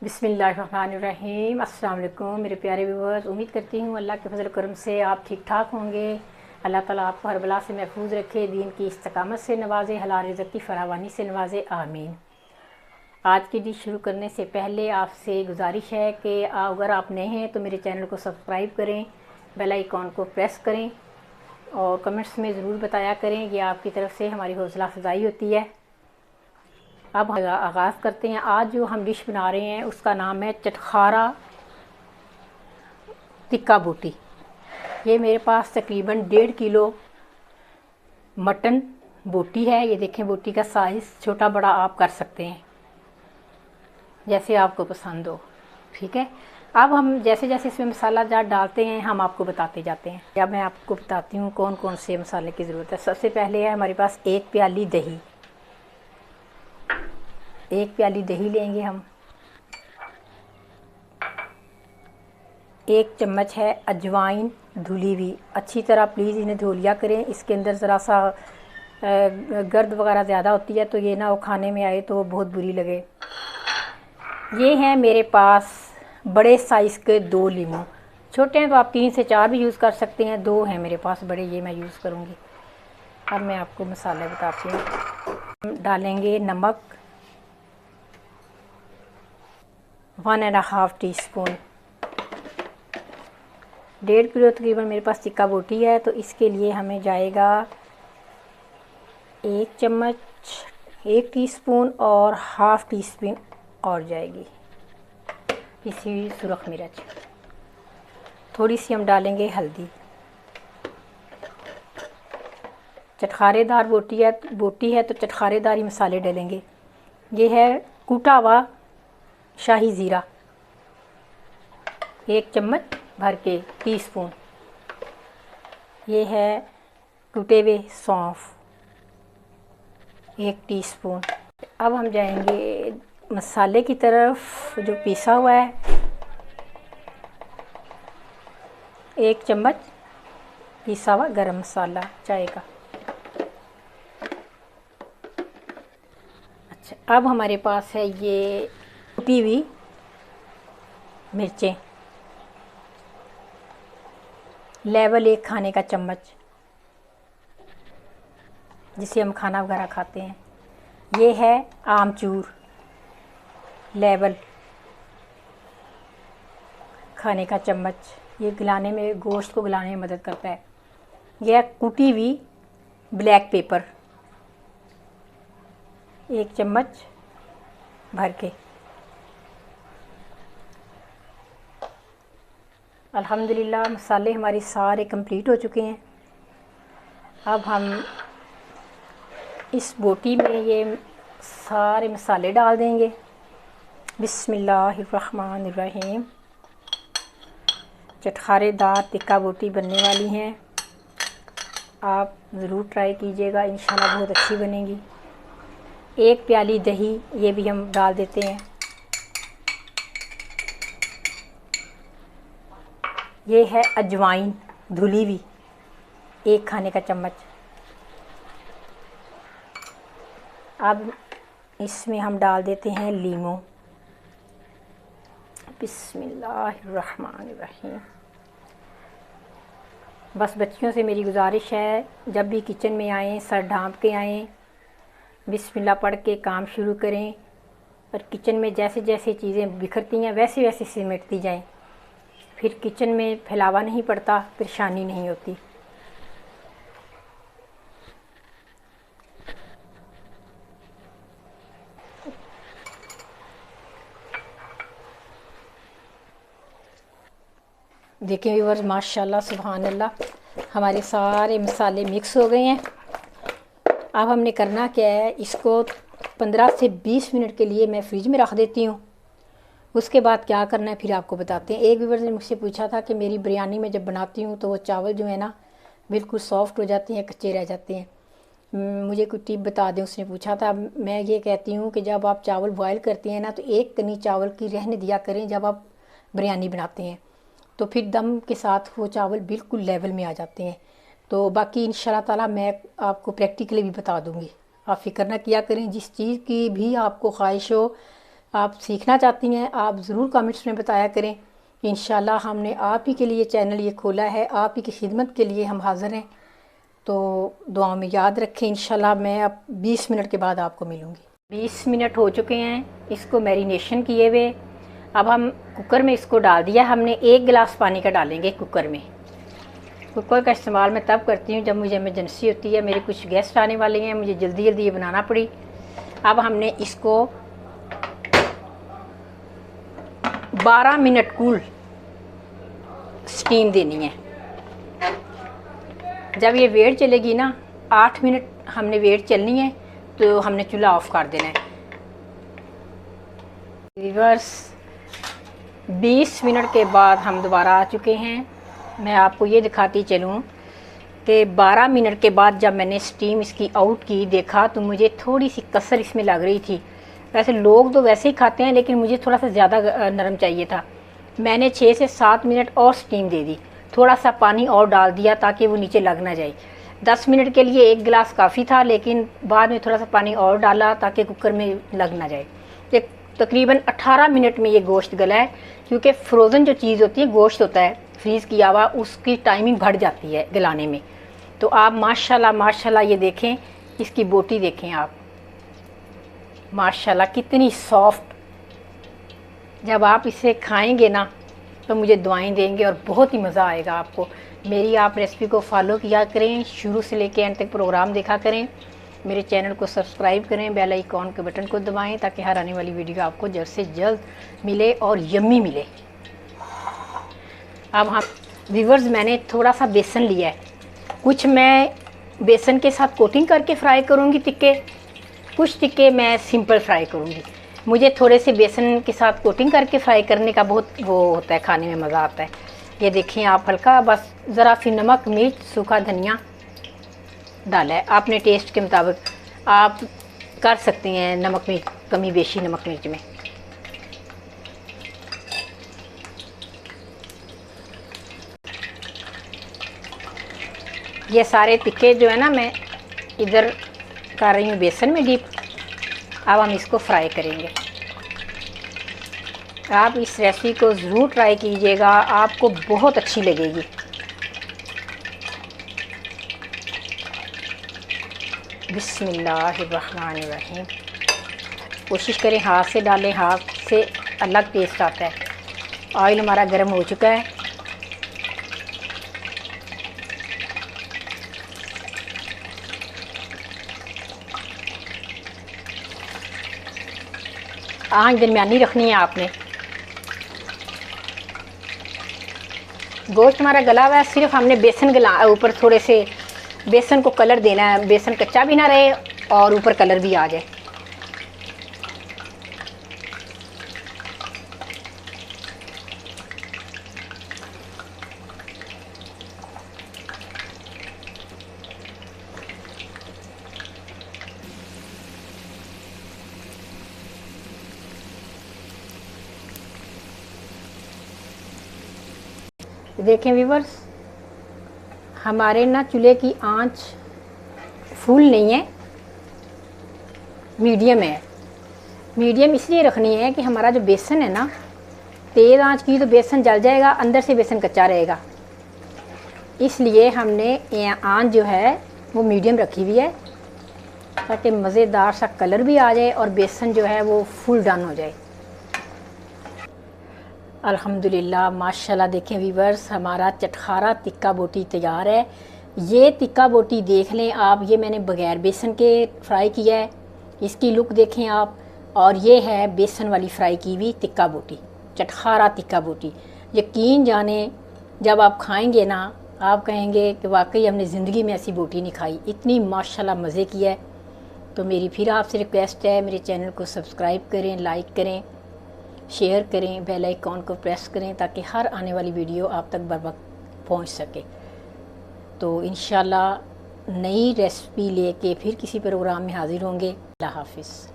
बिस्मिल्लाहिर्रहमानिर्रहीम। अस्सलाम वालेकुम मेरे प्यारे व्यूअर्स। उम्मीद करती हूँ अल्लाह के फजल करम से आप ठीक ठाक होंगे। अल्लाह ताला आपको हर बला से महफूज रखे, दीन की इस्तकामत से नवाजे, हलाल रिज़्क़ की फरावानी से नवाजे, आमीन। आज की डिश शुरू करने से पहले आपसे गुजारिश है कि अगर आप नए हैं तो मेरे चैनल को सब्सक्राइब करें, बेल आइकॉन को प्रेस करें और कमेंट्स में ज़रूर बताया करें। ये आपकी तरफ से हमारी हौसला अफजाई होती है। अब आगाज़ करते हैं। आज जो हम डिश बना रहे हैं उसका नाम है चटखारा टिक्का बोटी। ये मेरे पास तकरीबन 1.5 किलो मटन बोटी है। ये देखें, बोटी का साइज़ छोटा बड़ा आप कर सकते हैं जैसे आपको पसंद हो, ठीक है। अब हम जैसे जैसे इसमें मसाला जार डालते हैं हम आपको बताते जाते हैं। अब मैं आपको बताती हूँ कौन कौन से मसाले की ज़रूरत है। सबसे पहले है हमारे पास 1 प्याली दही। 1 प्याली दही लेंगे हम। 1 चम्मच है अजवाइन धुली हुई। अच्छी तरह प्लीज़ इन्हें धो लिया करें। इसके अंदर ज़रा सा गर्द वगैरह ज़्यादा होती है तो ये ना वो खाने में आए तो बहुत बुरी लगे। ये हैं मेरे पास बड़े साइज़ के 2 लीमू। छोटे हैं तो आप 3 से 4 भी यूज़ कर सकते हैं। 2 हैं मेरे पास बड़े, ये मैं यूज़ करूँगी। अब मैं आपको मसाले बताती हूँ। डालेंगे नमक 1.5 टीस्पून। 1.5 किलो तकरीबन मेरे पास टिक्का बोटी है तो इसके लिए हमें जाएगा 1 चम्मच, 1 टीस्पून और हाफ़ टीस्पून और जाएगी इसी सुरख मिर्च। थोड़ी सी हम डालेंगे हल्दी। चटखारेदार बोटी है तो चटखारेदार ही मसाले डालेंगे। ये है कूटा हुआ शाही ज़ीरा 1 चम्मच भर के, टीस्पून। ये है टूटे हुए सौंफ 1 टीस्पून। अब हम जाएंगे मसाले की तरफ। जो पिसा हुआ है 1 चम्मच पिसा हुआ गरम मसाला चाय का। अच्छा, अब हमारे पास है ये कुटी हुई मिर्चें, लेवल 1 खाने का चम्मच जिसे हम खाना वगैरह खाते हैं। ये है आमचूर, लेवल खाने का चम्मच। ये गलाने में, गोश्त को गलाने में मदद करता है। यह कुटी हुई ब्लैक पेपर 1 चम्मच भर के। अल्हम्दुलिल्लाह मसाले हमारे सारे कंप्लीट हो चुके हैं। अब हम इस बोटी में ये सारे मसाले डाल देंगे। बिस्मिल्लाहिर्रहमानिर्रहीम। चटखारेदार टिक्का बोटी बनने वाली हैं। आप ज़रूर ट्राई कीजिएगा, इंशाल्लाह बहुत अच्छी बनेगी। 1 प्याली दही ये भी हम डाल देते हैं। ये है अजवाइन धुली हुई 1 खाने का चम्मच। अब इसमें हम डाल देते हैं लीमू। बिस्मिल्लाहिर्रहमानिर्रहीम। बस बच्चियों से मेरी गुजारिश है, जब भी किचन में आएँ सर ढाँप के आएँ, बिस्मिल्लाह पढ़ के काम शुरू करें और किचन में जैसे जैसे चीज़ें बिखरती हैं वैसे वैसे सिमटती जाएं। फिर किचन में फैलावा नहीं पड़ता, परेशानी नहीं होती। देखें व्यूअर्स, माशाल्लाह सुभान अल्लाह, हमारे सारे मसाले मिक्स हो गए हैं। अब हमने करना क्या है, इसको 15 से 20 मिनट के लिए मैं फ्रिज में रख देती हूँ। उसके बाद क्या करना है फिर आपको बताते हैं। एक व्यूअर ने मुझसे पूछा था कि मेरी बिरयानी में जब बनाती हूँ तो वो चावल जो है ना बिल्कुल सॉफ्ट हो जाते हैं, कच्चे रह जाते हैं। मुझे कोई टिप बता दें, उसने पूछा था। मैं ये कहती हूँ कि जब आप चावल बॉयल करते हैं ना तो 1 कनी चावल की रहने दिया करें जब आप बिरयानी बनाते हैं, तो फिर दम के साथ वो चावल बिल्कुल लेवल में आ जाते हैं। तो बाकी इंशाल्लाह ताला मैं आपको प्रैक्टिकली भी बता दूँगी। आप फ़िक्र ना किया करें, जिस चीज़ की भी आपको ख्वाहिश हो आप सीखना चाहती हैं आप ज़रूर कमेंट्स में बताया करें। इंशाल्लाह हमने आप ही के लिए चैनल ये खोला है, आप ही की खिदमत के लिए हम हाज़िर हैं। तो दुआ में याद रखें। इंशाल्लाह मैं अब 20 मिनट के बाद आपको मिलूँगी। 20 मिनट हो चुके हैं इसको मैरिनेशन किए हुए। अब हम कुकर में इसको डाल दिया हमने। 1 गिलास पानी का डालेंगे कुकर में। कुकर का इस्तेमाल मैं तब करती हूँ जब मुझे इमरजेंसी होती है, मेरे कुछ गेस्ट आने वाले हैं, मुझे जल्दी जल्दी ये बनाना पड़ी। अब हमने इसको 12 मिनट कूल स्टीम देनी है। जब ये वेट चलेगी ना, 8 मिनट हमने वेट चलनी है, तो हमने चूल्हा ऑफ कर देना है। रिवर्स 20 मिनट के बाद हम दोबारा आ चुके हैं। मैं आपको ये दिखाती चलूँ कि 12 मिनट के बाद जब मैंने स्टीम इसकी आउट की, देखा तो मुझे थोड़ी सी कसर इसमें लग रही थी। वैसे लोग तो वैसे ही खाते हैं, लेकिन मुझे थोड़ा सा ज़्यादा नरम चाहिए था। मैंने 6 से 7 मिनट और स्टीम दे दी, थोड़ा सा पानी और डाल दिया ताकि वो नीचे लग ना जाए। 10 मिनट के लिए 1 गिलास काफ़ी था, लेकिन बाद में थोड़ा सा पानी और डाला ताकि कुकर में लग ना जाए। एक तकरीबन 18 मिनट में ये गोश्त गला है, क्योंकि फ्रोज़न जो चीज़ होती है, गोश्त होता है फ्रीज़ किया हुआ, उसकी टाइमिंग बढ़ जाती है गलाने में। तो आप माशाल्लाह माशाल्लाह ये देखें, इसकी बोटी देखें आप, माशाल्लाह कितनी सॉफ्ट। जब आप इसे खाएंगे ना तो मुझे दुआएं देंगे और बहुत ही मज़ा आएगा आपको। मेरी आप रेसिपी को फॉलो किया करें, शुरू से लेकर एंड तक प्रोग्राम देखा करें। मेरे चैनल को सब्सक्राइब करें, बेल आइकॉन के बटन को दबाएं ताकि हर आने वाली वीडियो आपको जल्द से जल्द मिले और यम्मी मिले। अब हम व्यूअर्स, मैंने थोड़ा सा बेसन लिया है, कुछ मैं बेसन के साथ कोटिंग करके फ्राई करूँगी टिक्के, कुछ टिक्के मैं सिंपल फ्राई करूँगी। मुझे थोड़े से बेसन के साथ कोटिंग करके फ्राई करने का बहुत वो होता है, खाने में मज़ा आता है। ये देखिए आप, हल्का बस ज़रा सी नमक, मिर्च, सूखा धनिया डाला है। आपने टेस्ट के मुताबिक आप कर सकते हैं नमक मिर्च कमी बेशी नमक मिर्च में। ये सारे टिक्के जो है ना, मैं इधर कर रही हूँ बेसन में डीप। अब हम इसको फ्राई करेंगे। आप इस रेसिपी को ज़रूर ट्राई कीजिएगा, आपको बहुत अच्छी लगेगी। बिस्मिल्लाहिर्रहमानिर्रहीम। कोशिश करें हाथ से डालें, हाथ से अलग टेस्ट आता है। ऑयल हमारा गर्म हो चुका है। आंच दरमियानी रखनी है आपने। गोश्त हमारा गला हुआ है, सिर्फ हमने बेसन गला ऊपर थोड़े से बेसन को कलर देना है, बेसन कच्चा भी ना रहे और ऊपर कलर भी आ जाए। देखें व्यूअर्स, हमारे ना चूल्हे की आंच फुल नहीं है, मीडियम है। मीडियम इसलिए रखनी है कि हमारा जो बेसन है ना, तेज़ आंच की तो बेसन जल जाएगा, अंदर से बेसन कच्चा रहेगा। इसलिए हमने आंच जो है वो मीडियम रखी हुई है, ताकि मज़ेदार सा कलर भी आ जाए और बेसन जो है वो फुल डन हो जाए। अल्हम्दुलिल्लाह माशाल्लाह। देखें व्यूअर्स, हमारा चटखारा तिक्का बोटी तैयार है। ये तिक्का बोटी देख लें आप, ये मैंने बग़ैर बेसन के फ्राई किया है। इसकी लुक देखें आप, और ये है बेसन वाली फ्राई की हुई तिक्का बोटी, चटखारा तिक्का बोटी। यकीन जाने जब आप खाएंगे ना, आप कहेंगे कि वाकई हमने ज़िंदगी में ऐसी बोटी नहीं खाई, इतनी माशाल्लाह मज़े की है। तो मेरी फिर आपसे रिक्वेस्ट है, मेरे चैनल को सब्सक्राइब करें, लाइक करें, शेयर करें, बेल आइकॉन को प्रेस करें ताकि हर आने वाली वीडियो आप तक बर वक्त पहुँच सके। तो इंशाल्लाह नई रेसिपी लेके फिर किसी प्रोग्राम में हाज़िर होंगे। अल्लाह हाफ़िज़।